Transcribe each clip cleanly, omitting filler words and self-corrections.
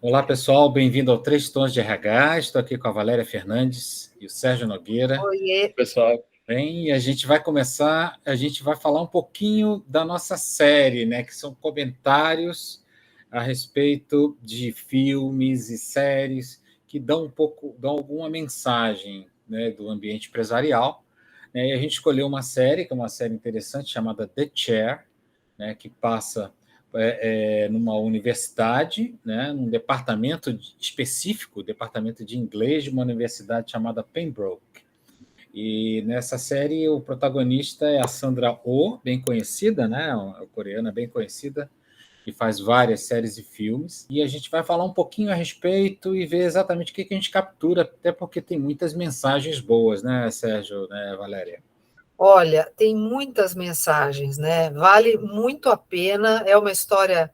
Olá, pessoal, bem-vindo ao Três Tons de RH. Estou aqui com a Valéria Fernandes e o Sérgio Nogueira. Oiê. Pessoal. Bem, e a gente vai falar um pouquinho da nossa série, né, que são comentários a respeito de filmes e séries que dão alguma mensagem, né, do ambiente empresarial. E a gente escolheu uma série, que é uma série interessante, chamada The Chair, né, que passa numa universidade, né, num departamento específico, departamento de inglês de uma universidade chamada Pembroke. E nessa série o protagonista é a Sandra Oh, bem conhecida, né, uma coreana bem conhecida, que faz várias séries e filmes. E a gente vai falar um pouquinho a respeito e ver exatamente o que a gente captura, até porque tem muitas mensagens boas, né, Sérgio, né, Valéria? Olha, tem muitas mensagens, né? Vale muito a pena. É uma história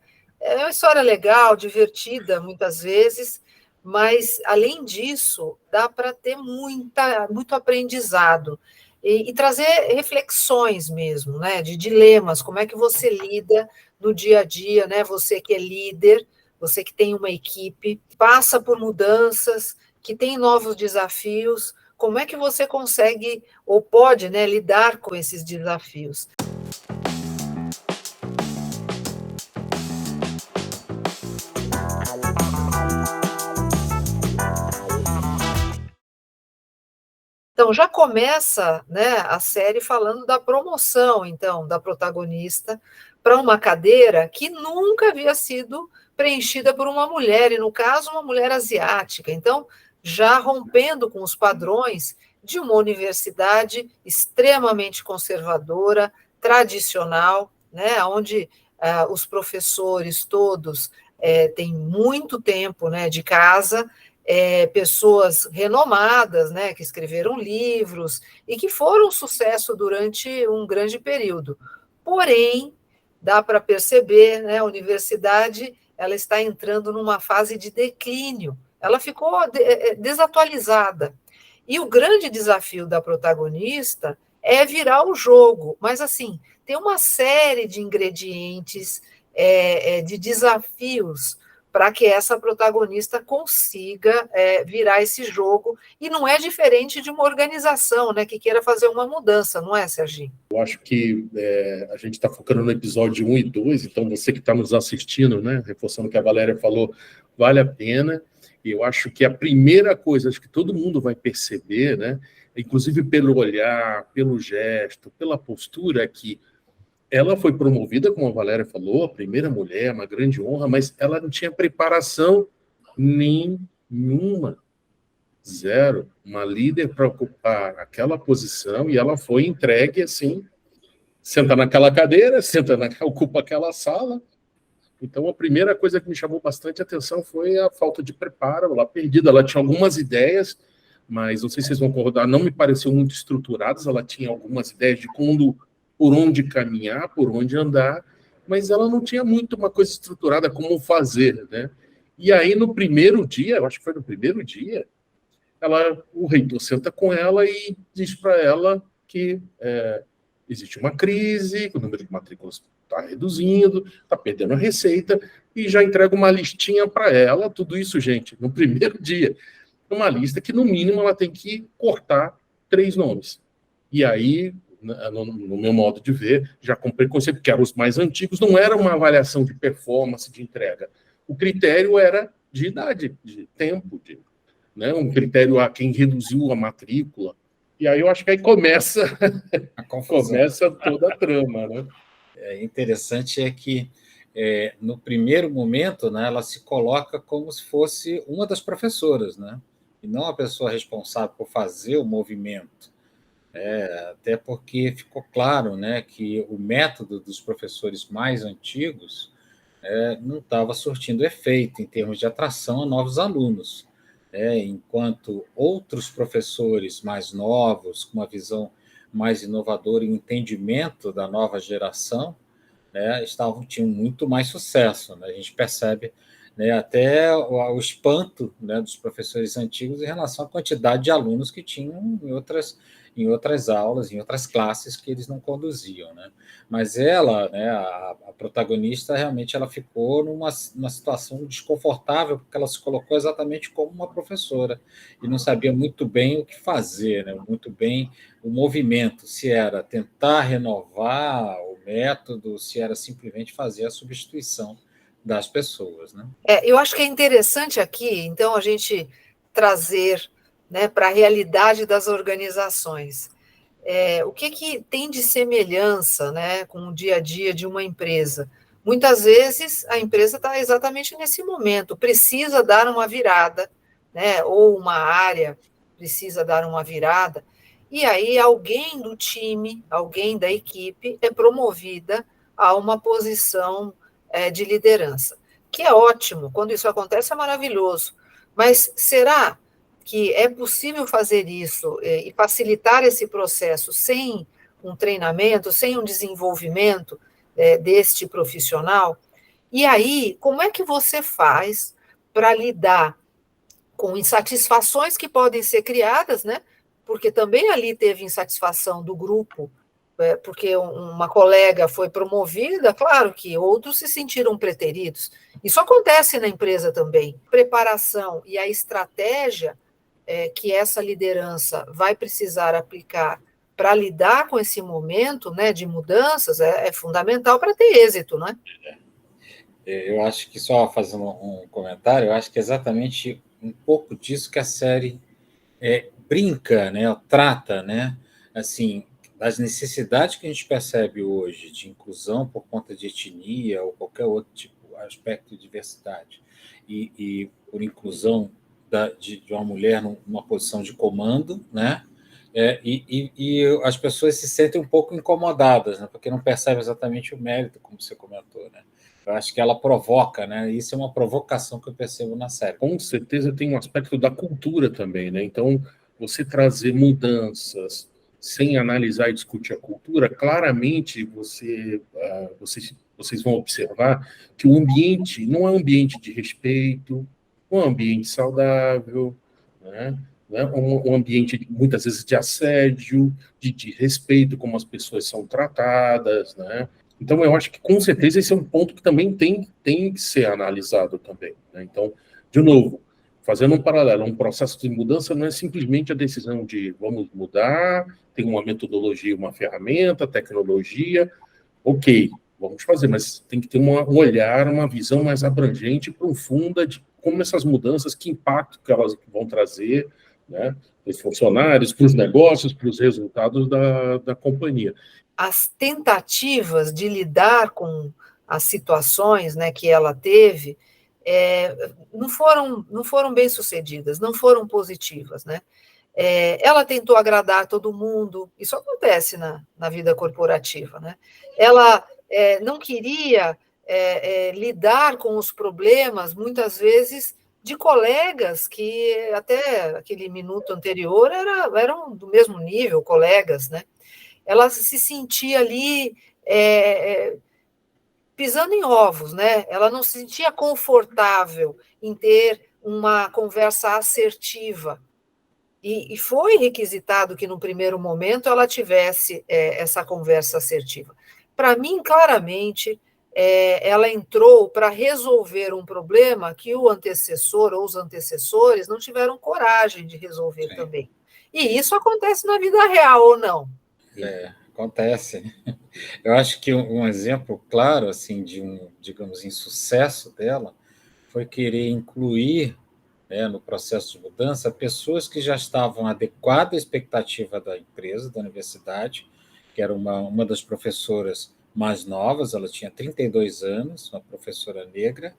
legal, divertida, muitas vezes, mas além disso, dá para ter muito aprendizado e trazer reflexões mesmo, né? De dilemas, como é que você lida no dia a dia, né? Você que é líder, você que tem uma equipe, passa por mudanças, que tem novos desafios. Como é que você consegue ou pode, né, lidar com esses desafios? Então, já começa, né, a série falando da promoção, então, da protagonista para uma cadeira que nunca havia sido preenchida por uma mulher, e no caso, uma mulher asiática. Então, já rompendo com os padrões de uma universidade extremamente conservadora, tradicional, né, onde os professores todos têm muito tempo, né, de casa, pessoas renomadas, né, que escreveram livros e que foram sucesso durante um grande período. Porém, dá para perceber, né, a universidade ela está entrando numa fase de declínio, ela ficou desatualizada. E o grande desafio da protagonista é virar o jogo, mas assim, tem uma série de ingredientes, de desafios para que essa protagonista consiga virar esse jogo, e não é diferente de uma organização, né, que queira fazer uma mudança, não é, Serginho? Eu acho que a gente está focando no episódio 1 e 2, então você que está nos assistindo, né, reforçando o que a Valéria falou, vale a pena. E eu acho que a primeira coisa, acho que todo mundo vai perceber, né, inclusive pelo olhar, pelo gesto, pela postura, é que ela foi promovida, como a Valéria falou, a primeira mulher, uma grande honra, mas ela não tinha preparação nenhuma. Zero. Uma líder para ocupar aquela posição e ela foi entregue assim, senta naquela cadeira, ocupa aquela sala. Então, a primeira coisa que me chamou bastante atenção foi a falta de preparo, ela perdida. Ela tinha algumas ideias, mas não sei se vocês vão concordar, não me pareceu muito estruturadas. Ela tinha algumas ideias de por onde caminhar, por onde andar, mas ela não tinha muito uma coisa estruturada como fazer, né? E aí, no primeiro dia, eu acho que foi no primeiro dia, o reitor senta com ela e diz para ela que existe uma crise, que o número de matrículas está reduzindo, está perdendo a receita, e já entrega uma listinha para ela, tudo isso, gente, no primeiro dia. Uma lista que, no mínimo, ela tem que cortar 3 nomes. E aí, no meu modo de ver, já com preconceito, porque eram os mais antigos, não era uma avaliação de performance, de entrega. O critério era de idade, de tempo, né, um critério a quem reduziu a matrícula. E aí eu acho que aí começa toda a trama, né? Interessante é que, no primeiro momento, né, ela se coloca como se fosse uma das professoras, né, e não a pessoa responsável por fazer o movimento. Até porque ficou claro, né, que o método dos professores mais antigos não estava surtindo efeito em termos de atração a novos alunos. Enquanto outros professores mais novos, com uma visão mais inovadora e um entendimento da nova geração, né, tinham muito mais sucesso. Né? A gente percebe, né, até o espanto, né, dos professores antigos em relação à quantidade de alunos que tinham em outras aulas, em outras classes que eles não conduziam, né? Mas ela, né, a protagonista, realmente ela ficou numa situação desconfortável, porque ela se colocou exatamente como uma professora e não sabia muito bem o que fazer, né? Muito bem o movimento, se era tentar renovar o método, se era simplesmente fazer a substituição das pessoas, né? Eu acho que é interessante aqui, então, a gente trazer, né, para a realidade das organizações. O que tem de semelhança, né, com o dia a dia de uma empresa? Muitas vezes a empresa está exatamente nesse momento, precisa dar uma virada, né, ou uma área precisa dar uma virada, e aí alguém do time, alguém da equipe é promovida a uma posição de liderança, que é ótimo, quando isso acontece é maravilhoso, mas será que é possível fazer isso e facilitar esse processo sem um treinamento, sem um desenvolvimento deste profissional? E aí, como é que você faz para lidar com insatisfações que podem ser criadas, né? Porque também ali teve insatisfação do grupo, porque uma colega foi promovida, claro que outros se sentiram preteridos. Isso acontece na empresa também. Preparação e a estratégia que essa liderança vai precisar aplicar para lidar com esse momento, né, de mudanças é fundamental para ter êxito, né? Eu acho que, só fazendo um comentário, eu acho que é exatamente um pouco disso que a série brinca, né, trata, né, assim, das necessidades que a gente percebe hoje de inclusão por conta de etnia ou qualquer outro tipo aspecto de diversidade e por inclusão de uma mulher numa posição de comando, né? E as pessoas se sentem um pouco incomodadas, né? Porque não percebem exatamente o mérito, como você comentou, né? Eu acho que ela provoca, né? Isso é uma provocação que eu percebo na série. Com certeza tem um aspecto da cultura também, né? Então, você trazer mudanças sem analisar e discutir a cultura, claramente vocês vão observar que o ambiente não é um ambiente de respeito, um ambiente saudável, né? Um ambiente, muitas vezes, de assédio, de respeito, como as pessoas são tratadas, né? Então, eu acho que, com certeza, esse é um ponto que também tem que ser analisado também, né? Então, de novo, fazendo um paralelo, um processo de mudança não é simplesmente a decisão de vamos mudar, tem uma metodologia, uma ferramenta, tecnologia, ok, vamos fazer, mas tem que ter um olhar, uma visão mais abrangente e profunda de como essas mudanças, que impacto que elas vão trazer, né, para os funcionários, para os negócios, para os resultados da companhia. As tentativas de lidar com as situações, né, que ela teve não foram bem sucedidas, não foram positivas, né? Ela tentou agradar todo mundo, isso acontece na vida corporativa, né? Ela não queria lidar com os problemas, muitas vezes, de colegas que até aquele minuto anterior eram do mesmo nível, colegas, né? Ela se sentia ali pisando em ovos, né? Ela não se sentia confortável em ter uma conversa assertiva. E foi requisitado que, no primeiro momento, ela tivesse essa conversa assertiva. Para mim, claramente, ela entrou para resolver um problema que o antecessor ou os antecessores não tiveram coragem de resolver Sim. também. E isso acontece na vida real, ou não? Acontece. Eu acho que um exemplo claro, assim, de digamos, insucesso dela foi querer incluir, né, no processo de mudança, pessoas que já estavam adequadas à expectativa da empresa, da universidade, que era uma das professoras mais novas, ela tinha 32 anos, uma professora negra,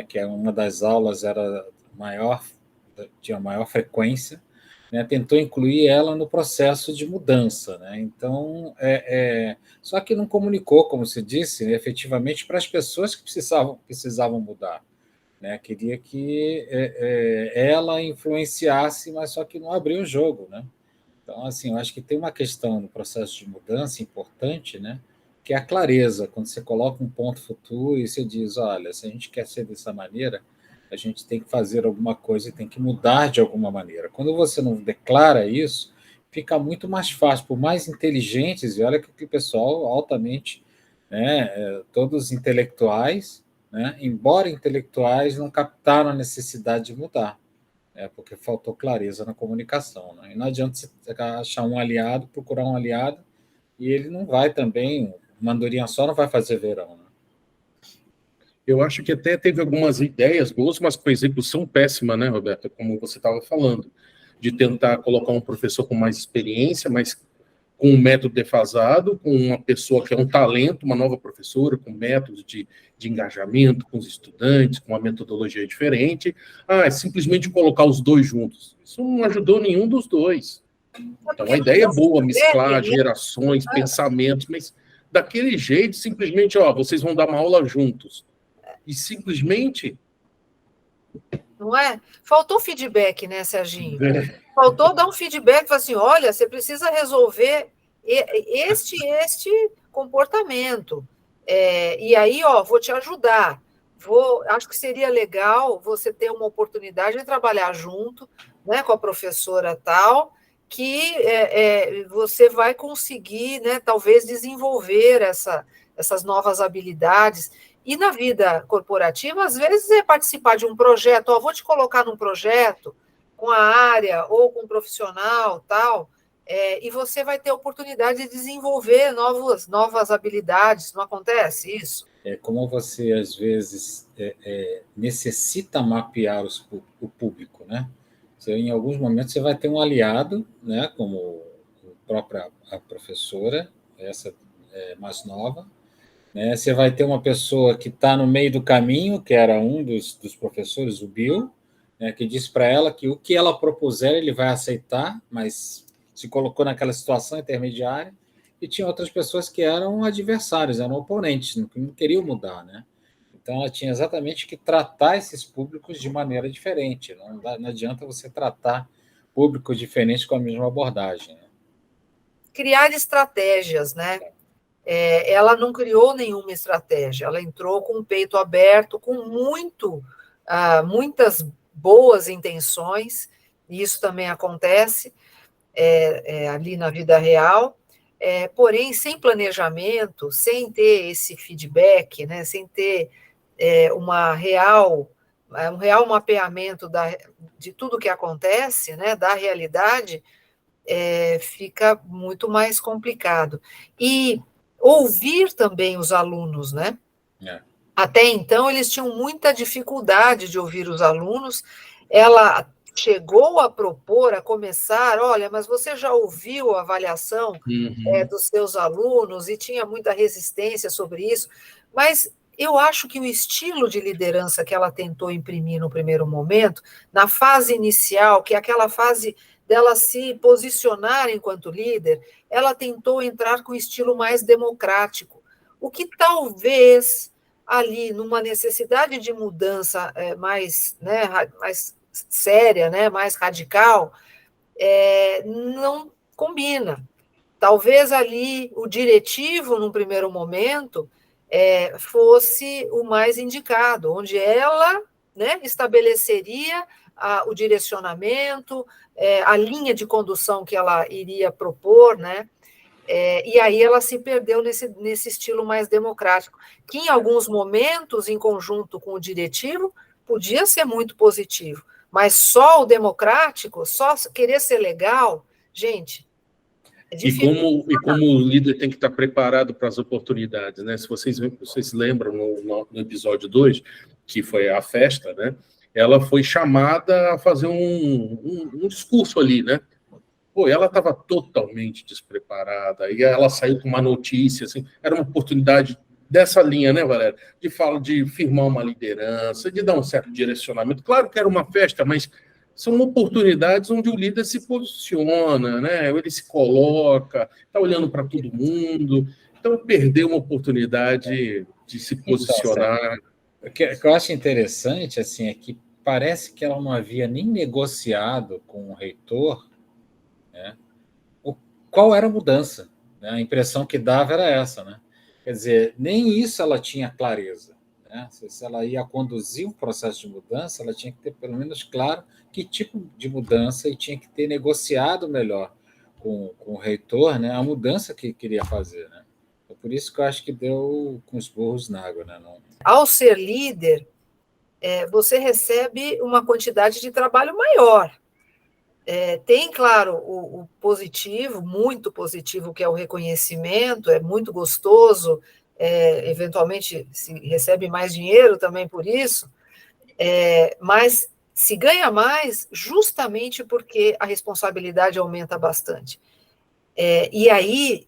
que uma das aulas era maior, tinha maior frequência, né, tentou incluir ela no processo de mudança, né? Então, só que não comunicou, como se disse, né, efetivamente para as pessoas que precisavam mudar, né? Queria que ela influenciasse, mas só que não abriu o jogo, né? Então, assim, eu acho que tem uma questão no processo de mudança importante, né? Que é a clareza, quando você coloca um ponto futuro e você diz, olha, se a gente quer ser dessa maneira, a gente tem que fazer alguma coisa e tem que mudar de alguma maneira. Quando você não declara isso, fica muito mais fácil, por mais inteligentes, e olha que o pessoal altamente, né, todos intelectuais, né, embora intelectuais, não captaram a necessidade de mudar, porque faltou clareza na comunicação. Né? E não adianta você achar um aliado, procurar um aliado, e ele não vai também, uma andorinha só não vai fazer verão. Né? Eu acho que até teve algumas ideias boas, mas com execução péssima, né, Roberta? Como você estava falando, de tentar colocar um professor com mais experiência, mas com um método defasado, com uma pessoa que é um talento, uma nova professora, com métodos de engajamento com os estudantes, com uma metodologia diferente. É simplesmente colocar os dois juntos. Isso não ajudou nenhum dos dois. Então, a ideia é boa, mesclar gerações, pensamentos, mas daquele jeito, simplesmente, vocês vão dar uma aula juntos. E simplesmente... Não é? Faltou feedback, né, Serginho? Faltou dar um feedback, falar assim, olha, você precisa resolver este comportamento. E aí, vou te ajudar. Acho que seria legal você ter uma oportunidade de trabalhar junto, né, com a professora tal, que você vai conseguir, né, talvez, desenvolver essas novas habilidades. E na vida corporativa, às vezes, é participar de um projeto, vou te colocar num projeto com a área ou com um profissional, tal, e você vai ter a oportunidade de desenvolver novas habilidades. Não acontece isso? Como você, às vezes, necessita mapear o público, né? Em alguns momentos, você vai ter um aliado, né, como a professora, essa mais nova, né? Você vai ter uma pessoa que está no meio do caminho, que era um dos professores, o Bill, né, que disse para ela que o que ela propuser ele vai aceitar, mas se colocou naquela situação intermediária, e tinha outras pessoas que eram adversários, eram oponentes, não queriam mudar, né? Então, ela tinha exatamente que tratar esses públicos de maneira diferente. Não adianta você tratar públicos diferentes com a mesma abordagem. Né? Criar estratégias, né? Ela não criou nenhuma estratégia, ela entrou com o peito aberto, com muitas boas intenções, e isso também acontece ali na vida real, porém, sem planejamento, sem ter esse feedback, né, sem ter um real mapeamento de tudo que acontece, né, da realidade, fica muito mais complicado. E ouvir também os alunos, né? Até então, eles tinham muita dificuldade de ouvir os alunos. Ela chegou a propor, a começar, olha, mas você já ouviu a avaliação dos seus alunos, e tinha muita resistência sobre isso, mas eu acho que o estilo de liderança que ela tentou imprimir no primeiro momento, na fase inicial, que é aquela fase dela se posicionar enquanto líder, ela tentou entrar com um estilo mais democrático, o que talvez ali, numa necessidade de mudança mais séria, né, mais radical, não combina. Talvez ali o diretivo, num primeiro momento, fosse o mais indicado, onde ela, né, estabeleceria o direcionamento, a linha de condução que ela iria propor, né? E aí ela se perdeu nesse estilo mais democrático, que em alguns momentos, em conjunto com o diretivo, podia ser muito positivo, mas só o democrático, só querer ser legal, gente, é difícil. E como o líder tem que estar preparado para as oportunidades, né? Se vocês lembram no episódio 2, que foi a festa, né? Ela foi chamada a fazer um discurso ali, né? Ela estava totalmente despreparada, e ela saiu com uma notícia, assim, era uma oportunidade dessa linha, né, Valéria? De firmar uma liderança, de dar um certo direcionamento. Claro que era uma festa, mas são oportunidades onde o líder se posiciona, né? Ele se coloca, está olhando para todo mundo. Então, perdeu uma oportunidade de se posicionar. O que eu acho interessante assim, é que parece que ela não havia nem negociado com o reitor, né, qual era a mudança. Né? A impressão que dava era essa. Né? Quer dizer, nem isso ela tinha clareza. Né? Se ela ia conduzir um processo de mudança, ela tinha que ter pelo menos claro que tipo de mudança e tinha que ter negociado melhor com o reitor, né, a mudança que queria fazer, né? É por isso que eu acho que deu com os burros na água, né? Não... Ao ser líder, você recebe uma quantidade de trabalho maior. Tem, claro, o positivo, muito positivo, que é o reconhecimento, é muito gostoso, eventualmente se recebe mais dinheiro também por isso, mas se ganha mais justamente porque a responsabilidade aumenta bastante. E aí,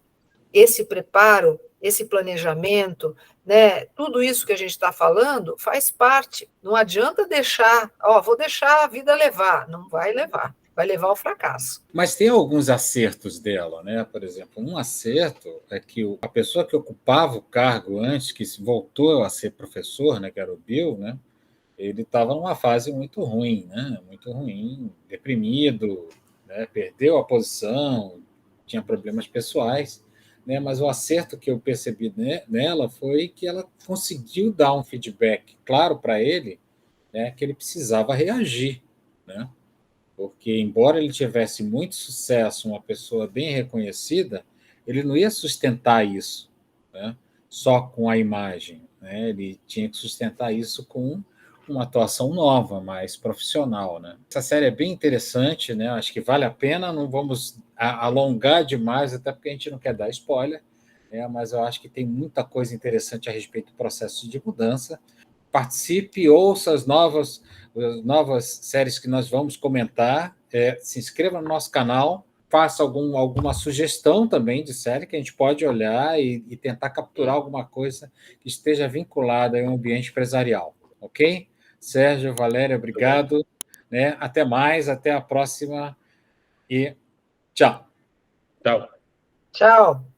esse preparo, esse planejamento, né, tudo isso que a gente está falando faz parte. Não adianta deixar, vou deixar a vida levar. Não vai levar, vai levar ao fracasso. Mas tem alguns acertos dela, né? Por exemplo, um acerto é que a pessoa que ocupava o cargo antes, que voltou a ser professor, né, que era o Bill, né? Ele estava numa fase muito ruim, né? Muito ruim, deprimido, né? Perdeu a posição, tinha problemas pessoais, né? Mas o acerto que eu percebi nela foi que ela conseguiu dar um feedback claro para ele, né? Que ele precisava reagir, né? Porque embora ele tivesse muito sucesso, uma pessoa bem reconhecida, ele não ia sustentar isso, né? Só com a imagem, né? Ele tinha que sustentar isso com uma atuação nova, mais profissional, né? Essa série é bem interessante, né? Acho que vale a pena. Não vamos alongar demais, até porque a gente não quer dar spoiler, né? Mas eu acho que tem muita coisa interessante a respeito do processo de mudança. Participe, ouça as novas séries que nós vamos comentar. Se inscreva no nosso canal, faça alguma sugestão também de série que a gente pode olhar e tentar capturar alguma coisa que esteja vinculada ao ambiente empresarial, ok? Sérgio, Valéria, obrigado, né? Até mais, até a próxima e tchau. Tchau. Tchau.